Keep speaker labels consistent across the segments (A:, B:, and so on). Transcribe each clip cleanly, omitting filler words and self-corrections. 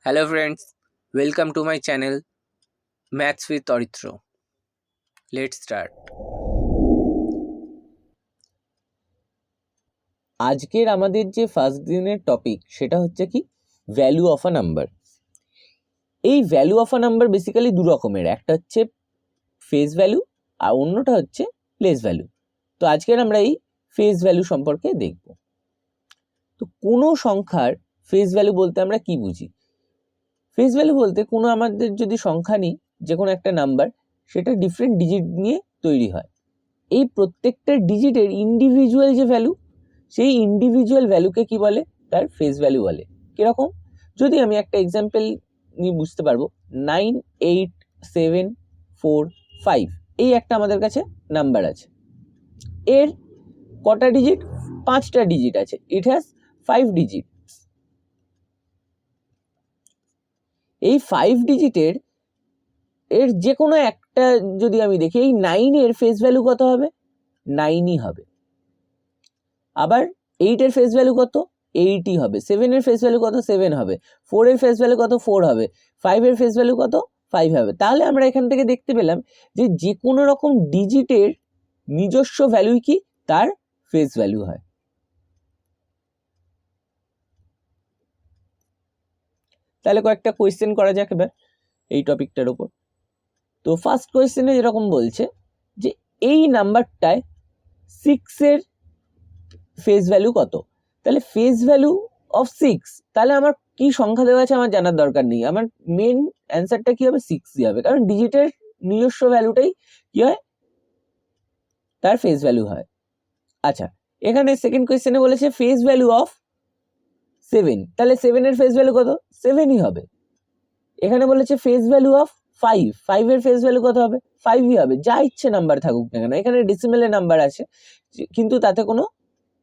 A: Hello friends, welcome to my channel Maths with Orithro. Let's start. আজকের আমাদের যে first দিনের টপিক সেটা হচ্ছে কি ভ্যালু অফ আ নাম্বার। এই value of a number basically দু রকমের, একটা হচ্ছে ফেস ভ্যালু আর অন্যটা হচ্ছে প্লেস ভ্যালু। তো আজকের আমরা এই ফেস ভ্যালু সম্পর্কে দেখব। তো কোনো সংখ্যার ফেস ভ্যালু বলতে আমরা কি বুঝি? ফেস ভ্যালু বলতে কোনো আমাদের যদি সংখ্যা নিই, যে কোনো একটা নাম্বার, সেটা ডিফারেন্ট ডিজিট নিয়ে তৈরি হয়। এই প্রত্যেকটা ডিজিটের ইন্ডিভিজুয়াল যে ভ্যালু, সেই ইন্ডিভিজুয়াল ভ্যালুকে কি বলে? তার ফেস ভ্যালু বলে। কীরকম? যদি আমি একটা এক্সাম্পল নিয়ে বুঝতে পারবো, 98745 এই একটা আমাদের কাছে নাম্বার আছে। এর কটা ডিজিট? 5টা ডিজিট আছে। It has 5 digit. এই 5 ডিজিটের যে কোনো একটা যদি আমি দেখি, এই 9-এর ফেস ভ্যালু কত হবে? 9ই হবে। আবার 8-এর ফেস ভ্যালু কত? 8ই হবে। 7-এর ফেস ভ্যালু কত? 7 হবে। 4-এর ফেস ভ্যালু কত? 4 হবে। 5-এর ফেস ভ্যালু কত? 5 হবে। তাহলে আমরা এখান থেকে দেখতে পেলাম যে কোনো রকম ডিজিটের নিজস্ব ভ্যালু কি? তার ফেস ভ্যালু হয়। তাহলে কয়েকটা কোয়েশ্চেন করা যাক এবার এই টপিকটার উপর। তো ফার্স্ট কোয়েশ্চেনে যেরকম বলছে যে এই নাম্বারটায় 6-এর ফেস ভ্যালু কত? তাহলে ফেস ভ্যালু অফ 6, তাহলে আমার কি সংখ্যা দেওয়া আছে আমার জানার দরকার নেই। আমার মেন অ্যান্সারটা কি হবে? 6ই হবে, কারণ ডিজিটের নিজস্ব ভ্যালুটাই কি হয়? তার ফেস ভ্যালু হয়। আচ্ছা, এখানে সেকেন্ড কোয়েশ্চেনে বলেছে ফেস ভ্যালু অফ 7, তাহলে 7-এর ফেস ভ্যালু কত? 7ই হবে। এখানে বলেছে ফেস ভ্যালু অফ 5, 5-এর ফেস ভ্যালু কত হবে? 5ই হবে। যা ইচ্ছে নাম্বার থাকুক না কেন, এখানে ডেসিমেলে নাম্বার আছে কিন্তু তাতে কোনো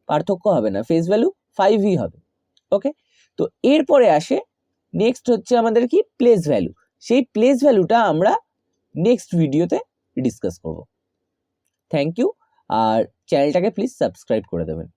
A: পার্থক্য হবে না, ফেস ভ্যালু 5ই হবে। ওকে, তো এরপরে আসে নেক্সট হচ্ছে আমাদের কি? Place value. সেই প্লেস ভ্যালুটা আমরা নেক্সট ভিডিওতে ডিসকাস করব। থ্যাংক ইউ, আর চ্যানেলটাকে প্লিজ সাবস্ক্রাইব করে দেবেন।